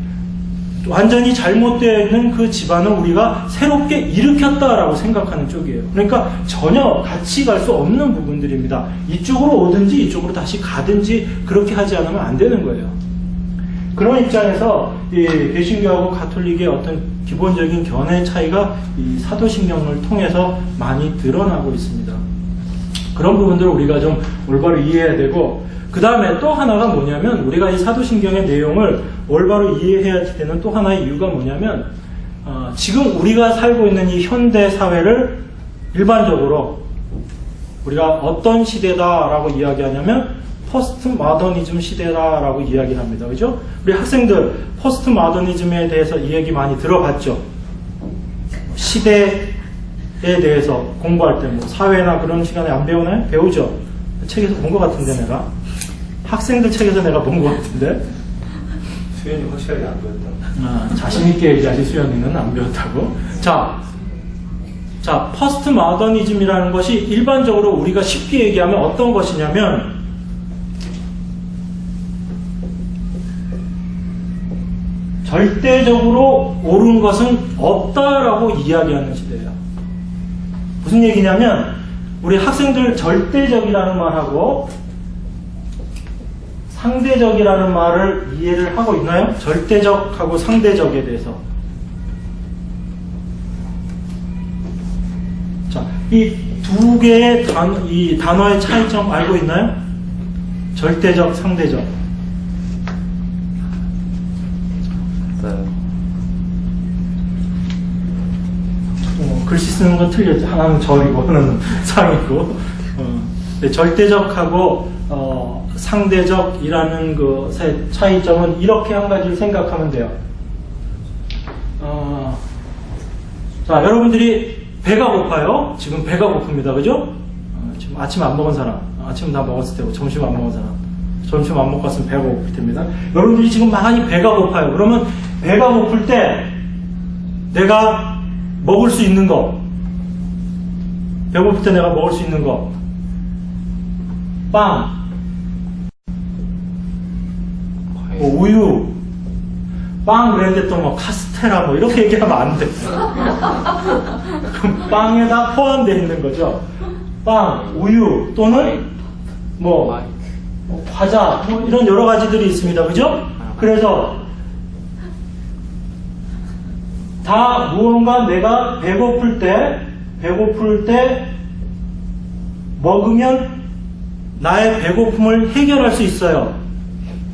S1: 완전히 잘못되어 있는 그 집안을 우리가 새롭게 일으켰다라고 생각하는 쪽이에요. 그러니까 전혀 같이 갈 수 없는 부분들입니다. 이쪽으로 오든지 이쪽으로 다시 가든지 그렇게 하지 않으면 안 되는 거예요. 그런 입장에서 이 개신교하고 가톨릭의 어떤 기본적인 견해 차이가 이 사도신경을 통해서 많이 드러나고 있습니다. 그런 부분들을 우리가 좀 올바로 이해해야 되고, 그 다음에 또 하나가 뭐냐면, 우리가 이 사도신경의 내용을 올바로 이해해야 되는 또 하나의 이유가 뭐냐면, 지금 우리가 살고 있는 이 현대 사회를 일반적으로 우리가 어떤 시대다라고 이야기하냐면 포스트 모더니즘 시대다라고 이야기를 합니다. 그죠? 우리 학생들 포스트 모더니즘에 대해서 이 얘기 많이 들어봤죠? 시대에 대해서 공부할 때 뭐 사회나 그런 시간에 안 배우나요? 배우죠? 책에서 본 것 같은데 내가 학생들 책에서 내가 본 것 같은데
S2: 수현이 확실하게 안 보였다.
S1: 자신있게 얘기하지 수연이는 안 배웠다고. 자, 포스트 모더니즘이라는 것이 일반적으로 우리가 쉽게 얘기하면 어떤 것이냐면, 절대적으로 옳은 것은 없다라고 이야기하는 시대예요. 무슨 얘기냐면, 우리 학생들 절대적이라는 말하고 상대적이라는 말을 이해를 하고 있나요? 절대적하고 상대적에 대해서. 자, 이 두 개의 이 단어의 차이점 알고 있나요? 절대적, 상대적.
S4: 네.
S1: 글씨 쓰는 건 틀렸죠. 하나는 절이고 하나는 상이고. 절대적하고 상대적이라는 것의 차이점은 이렇게 한 가지를 생각하면 돼요. 자, 여러분들이 배가 고파요. 지금 배가 고픕니다. 그죠? 지금 아침 안 먹은 사람, 아침 다 먹었을 테고 점심 안 먹은 사람, 점심 안 먹고 왔으면 배가 고플 텐니다. 여러분들이 지금 많이 배가 고파요. 그러면 배가 고플 때 내가 먹을 수 있는 거, 배고플 때 내가 먹을 수 있는 거, 빵, 우유, 빵 그랬는데 또 뭐 카스테라 뭐 이렇게 얘기하면 안 돼. 그럼 빵에다 포함되어 있는 거죠. 빵, 우유 또는 뭐 과자 뭐 이런 여러 가지들이 있습니다. 그죠? 그래서 다 무언가 내가 배고플 때 먹으면 나의 배고픔을 해결할 수 있어요.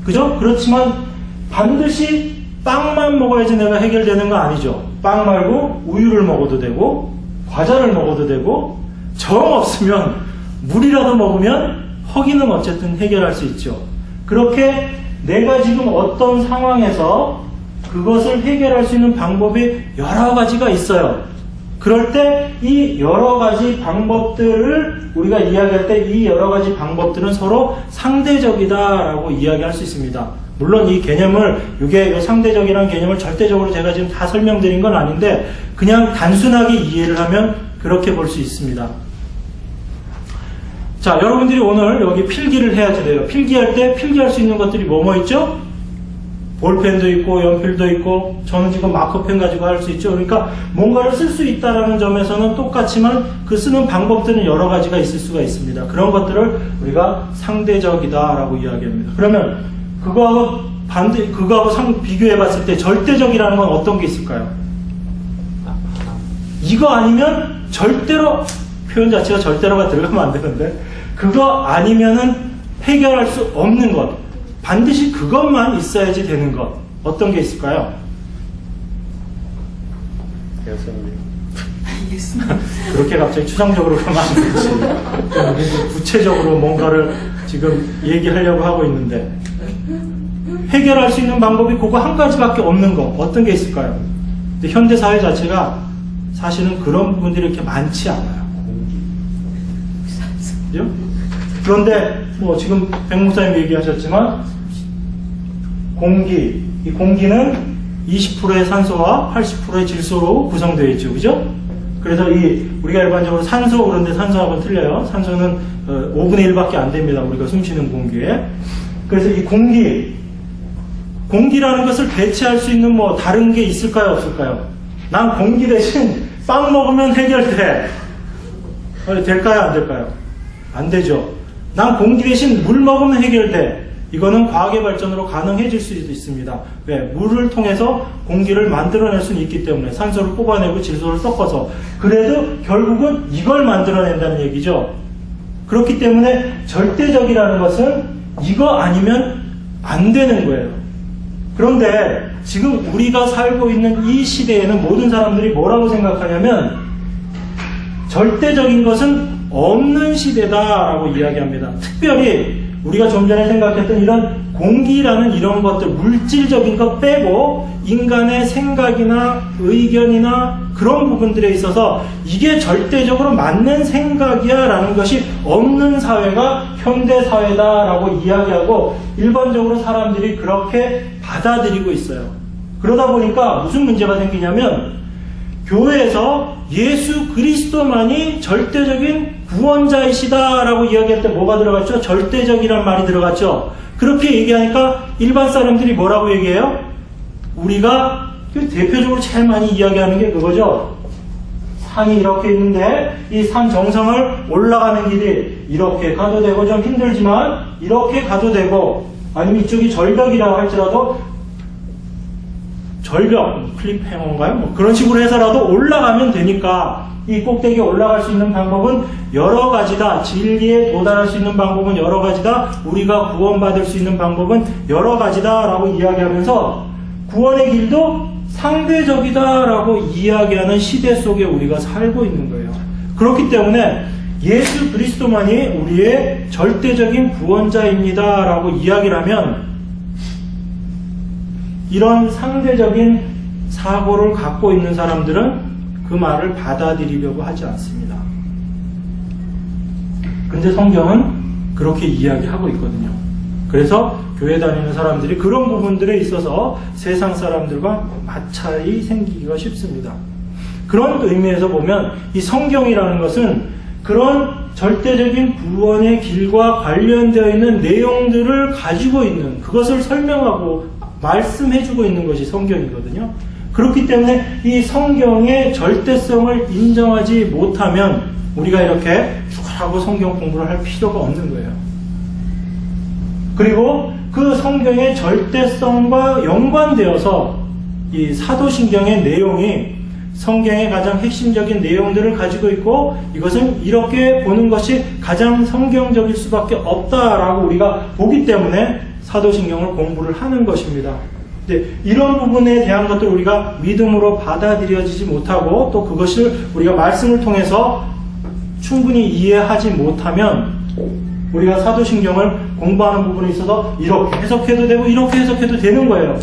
S1: 그죠? 그렇지만 반드시 빵만 먹어야지 내가 해결되는 거 아니죠. 빵 말고 우유를 먹어도 되고 과자를 먹어도 되고 정 없으면 물이라도 먹으면 허기는 어쨌든 해결할 수 있죠. 그렇게 내가 지금 어떤 상황에서 그것을 해결할 수 있는 방법이 여러 가지가 있어요. 그럴 때 이 여러 가지 방법들을 우리가 이야기할 때 이 여러 가지 방법들은 서로 상대적이다라고 이야기할 수 있습니다. 물론 이 개념을, 이게 상대적이라는 개념을 절대적으로 제가 지금 다 설명드린 건 아닌데 그냥 단순하게 이해를 하면 그렇게 볼 수 있습니다. 자, 여러분들이 오늘 여기 필기를 해야지 돼요. 필기할 때 필기할 수 있는 것들이 뭐뭐 있죠? 볼펜도 있고 연필도 있고 저는 지금 마커펜 가지고 할 수 있죠. 그러니까 뭔가를 쓸 수 있다라는 점에서는 똑같지만 그 쓰는 방법들은 여러 가지가 있을 수가 있습니다. 그런 것들을 우리가 상대적이다라고 이야기합니다. 그러면 그거하고 비교해 봤을 때 절대적이라는 건 어떤 게 있을까요? 이거 아니면 절대로, 표현 자체가 절대로가 들어가면 안 되는데, 그거 아니면은 해결할 수 없는 것, 반드시 그것만 있어야지 되는 것, 어떤 게 있을까요? 그렇게 갑자기 추상적으로 가면 안 되지. 구체적으로 뭔가를 지금 얘기하려고 하고 있는데, 해결할 수 있는 방법이 그거 한 가지밖에 없는 거, 어떤 게 있을까요? 근데 현대 사회 자체가 사실은 그런 부분들이 이렇게 많지 않아요. 그죠? 그런데 뭐 지금 백 목사님 얘기하셨지만 이 공기는 20%의 산소와 80%의 질소로 구성되어 있죠. 그죠? 그래서 우리가 일반적으로 산소, 그런데 산소하고는 틀려요. 산소는 5분의 1밖에 안 됩니다. 우리가 숨쉬는 공기에. 그래서 이 공기, 공기라는 것을 대체할 수 있는 뭐 다른 게 있을까요, 없을까요? 난 공기 대신 빵 먹으면 해결돼. 될까요, 안 될까요? 안 되죠. 난 공기 대신 물 먹으면 해결돼. 이거는 과학의 발전으로 가능해질 수도 있습니다. 왜? 물을 통해서 공기를 만들어낼 수는 있기 때문에 산소를 뽑아내고 질소를 섞어서. 그래도 결국은 이걸 만들어낸다는 얘기죠. 그렇기 때문에 절대적이라는 것은 이거 아니면 안 되는 거예요. 그런데 지금 우리가 살고 있는 이 시대에는 모든 사람들이 뭐라고 생각하냐면 절대적인 것은 없는 시대다라고 이야기합니다. 특별히 우리가 좀 전에 생각했던 이런 공기라는 이런 것들, 물질적인 것 빼고 인간의 생각이나 의견이나 그런 부분들에 있어서 이게 절대적으로 맞는 생각이야 라는 것이 없는 사회가 현대사회다라고 이야기하고 일반적으로 사람들이 그렇게 받아들이고 있어요. 그러다 보니까 무슨 문제가 생기냐면 교회에서 예수 그리스도만이 절대적인 구원자이시다라고 이야기할 때 뭐가 들어갔죠? 절대적이란 말이 들어갔죠. 그렇게 얘기하니까 일반 사람들이 뭐라고 얘기해요? 우리가 대표적으로 제일 많이 이야기하는 게 그거죠. 산이 이렇게 있는데 이 산 정상을 올라가는 길이 이렇게 가도 되고 좀 힘들지만 이렇게 가도 되고 아니면 이쪽이 절벽이라고 할지라도 절벽, 클립해머인가요? 뭐 그런 식으로 해서라도 올라가면 되니까 이 꼭대기에 올라갈 수 있는 방법은 여러 가지다. 진리에 도달할 수 있는 방법은 여러 가지다. 우리가 구원받을 수 있는 방법은 여러 가지다 라고 이야기하면서 구원의 길도 상대적이다 라고 이야기하는 시대 속에 우리가 살고 있는 거예요. 그렇기 때문에 예수 그리스도만이 우리의 절대적인 구원자입니다 라고 이야기를 하면 이런 상대적인 사고를 갖고 있는 사람들은 그 말을 받아들이려고 하지 않습니다. 근데 성경은 그렇게 이야기하고 있거든요. 그래서 교회 다니는 사람들이 그런 부분들에 있어서 세상 사람들과 마찰이 생기기가 쉽습니다. 그런 의미에서 보면 이 성경이라는 것은 그런 절대적인 구원의 길과 관련되어 있는 내용들을 가지고 있는 그것을 설명하고 말씀해주고 있는 것이 성경이거든요. 그렇기 때문에 이 성경의 절대성을 인정하지 못하면 우리가 이렇게 죽으라고 성경 공부를 할 필요가 없는 거예요. 그리고 그 성경의 절대성과 연관되어서 이 사도신경의 내용이 성경의 가장 핵심적인 내용들을 가지고 있고 이것은 이렇게 보는 것이 가장 성경적일 수밖에 없다라고 우리가 보기 때문에 사도신경을 공부를 하는 것입니다. 이런 부분에 대한 것들을 우리가 믿음으로 받아들여지지 못하고 또 그것을 우리가 말씀을 통해서 충분히 이해하지 못하면 우리가 사도신경을 공부하는 부분에 있어서 이렇게 해석해도 되고 이렇게 해석해도 되는 거예요.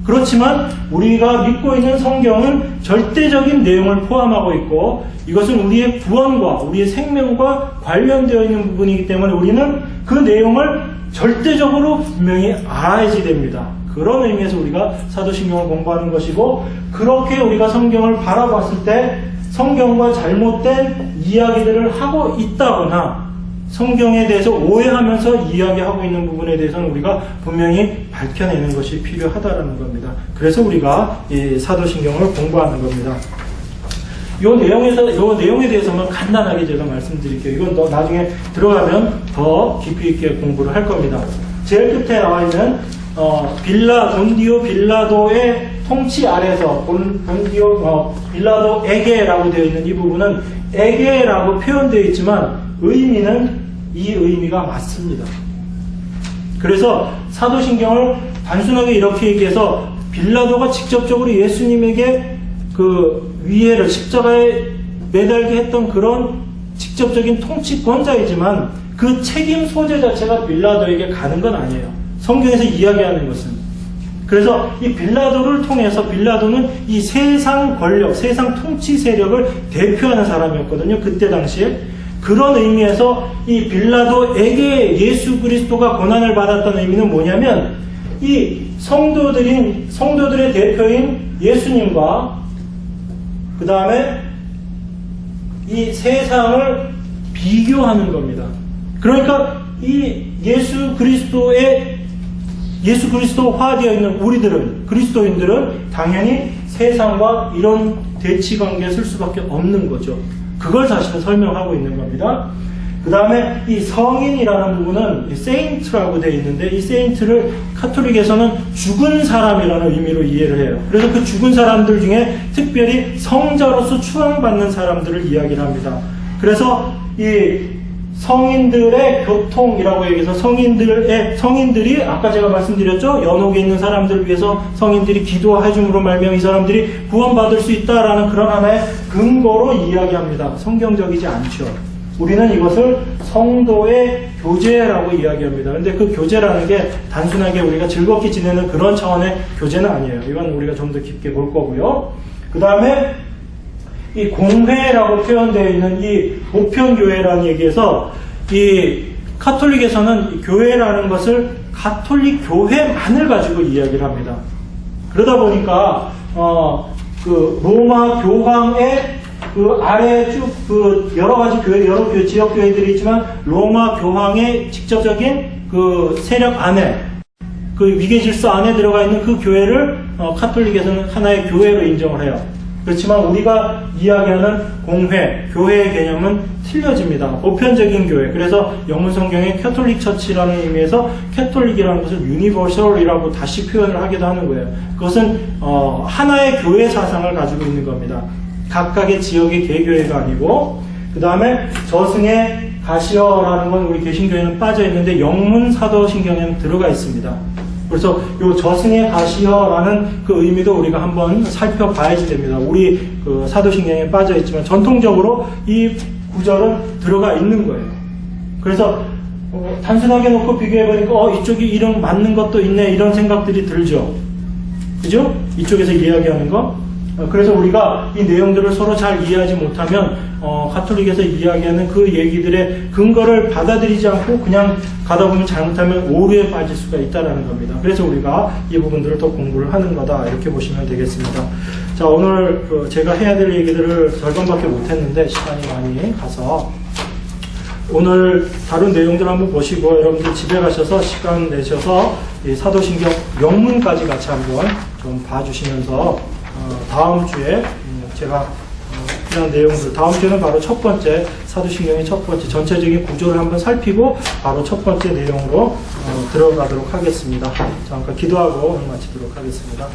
S1: 그렇지만 우리가 믿고 있는 성경은 절대적인 내용을 포함하고 있고 이것은 우리의 구원과 우리의 생명과 관련되어 있는 부분이기 때문에 우리는 그 내용을 절대적으로 분명히 알아야지 됩니다. 그런 의미에서 우리가 사도신경을 공부하는 것이고 그렇게 우리가 성경을 바라봤을 때 성경과 잘못된 이야기들을 하고 있다거나 성경에 대해서 오해하면서 이야기하고 있는 부분에 대해서는 우리가 분명히 밝혀내는 것이 필요하다는 겁니다. 그래서 우리가 이 사도신경을 공부하는 겁니다. 이 내용에 대해서만 간단하게 제가 말씀드릴게요. 이건 나중에 들어가면 더 깊이 있게 공부를 할 겁니다. 제일 끝에 나와 있는 본디오 빌라도의 통치 아래서 빌라도에게라고 되어 있는 이 부분은 에게라고 표현되어 있지만 의미는 이 의미가 맞습니다. 그래서 사도신경을 단순하게 이렇게 얘기해서 빌라도가 직접적으로 예수님에게 그 위해를 십자가에 매달게 했던 그런 직접적인 통치권자이지만 그 책임 소재 자체가 빌라도에게 가는 건 아니에요. 성경에서 이야기하는 것은. 그래서 이 빌라도를 통해서 빌라도는 이 세상 권력, 세상 통치 세력을 대표하는 사람이었거든요. 그때 당시에. 그런 의미에서 이 빌라도에게 예수 그리스도가 고난을 받았다는 의미는 뭐냐면 이 성도들의 대표인 예수님과 그 다음에 이 세상을 비교하는 겁니다. 그러니까 이 예수 그리스도의 예수 그리스도화되어 있는 우리들은, 그리스도인들은 당연히 세상과 이런 대치 관계에 쓸 수밖에 없는 거죠. 그걸 사실은 설명하고 있는 겁니다. 그 다음에 이 성인이라는 부분은 세인트라고 되어 있는데, 이 세인트를 카톨릭에서는 죽은 사람이라는 의미로 이해를 해요. 그래서 그 죽은 사람들 중에 특별히 성자로서 추앙받는 사람들을 이야기를 합니다. 그래서 이 성인들의 교통이라고 얘기해서 성인들이 아까 제가 말씀드렸죠, 연옥에 있는 사람들을 위해서 성인들이 기도해줌으로 말미암아 이 사람들이 구원받을 수 있다라는 그런 하나의 근거로 이야기합니다. 성경적이지 않죠. 우리는 이것을 성도의 교제라고 이야기합니다. 근데 그 교제라는 게 단순하게 우리가 즐겁게 지내는 그런 차원의 교제는 아니에요. 이건 우리가 좀 더 깊게 볼 거고요. 그 다음에 이 공회라고 표현되어 있는 이 보편교회라는 얘기에서 이 카톨릭에서는 교회라는 것을 가톨릭 교회만을 가지고 이야기를 합니다. 그러다 보니까 그 로마 교황의 그 아래 쭉 그 여러 가지 교회, 여러 교회, 지역 교회들이 있지만 로마 교황의 직접적인 그 세력 안에, 그 위계 질서 안에 들어가 있는 그 교회를 카톨릭에서는 하나의 교회로 인정을 해요. 그렇지만 우리가 이야기하는 공회, 교회의 개념은 틀려집니다. 보편적인 교회. 그래서 영문 성경에 캐톨릭 처치라는 의미에서 캐톨릭이라는 것을 유니버설이라고 다시 표현을 하기도 하는 거예요. 그것은 하나의 교회 사상을 가지고 있는 겁니다. 각각의 지역의 개교회가 아니고, 그 다음에 저승의 가시어라는 건 우리 개신교에는 빠져 있는데 영문 사도신경에는 들어가 있습니다. 그래서 이 저승의 가시어라는 그 의미도 우리가 한번 살펴봐야지 됩니다. 우리 그 사도신경에 빠져 있지만 전통적으로 이 구절은 들어가 있는 거예요. 그래서 단순하게 놓고 비교해보니까 이쪽이 이런 맞는 것도 있네, 이런 생각들이 들죠. 그죠? 이쪽에서 이야기하는 거. 그래서 우리가 이 내용들을 서로 잘 이해하지 못하면 가톨릭에서 이야기하는 그 얘기들의 근거를 받아들이지 않고 그냥 가다 보면 잘못하면 오류에 빠질 수가 있다는 겁니다. 그래서 우리가 이 부분들을 더 공부를 하는 거다, 이렇게 보시면 되겠습니다. 자, 오늘 제가 해야 될 얘기들을 절반밖에 못했는데 시간이 많이 가서 오늘 다룬 내용들 한번 보시고 여러분들 집에 가셔서 시간 내셔서 이 사도신경 영문까지 같이 한번 좀 봐주시면서 다음 주에 제가 이런 내용들, 다음 주에는 바로 첫 번째 사도신경의 첫 번째 전체적인 구조를 한번 살피고 바로 첫 번째 내용으로 들어가도록 하겠습니다. 잠깐 기도하고 오늘 마치도록 하겠습니다.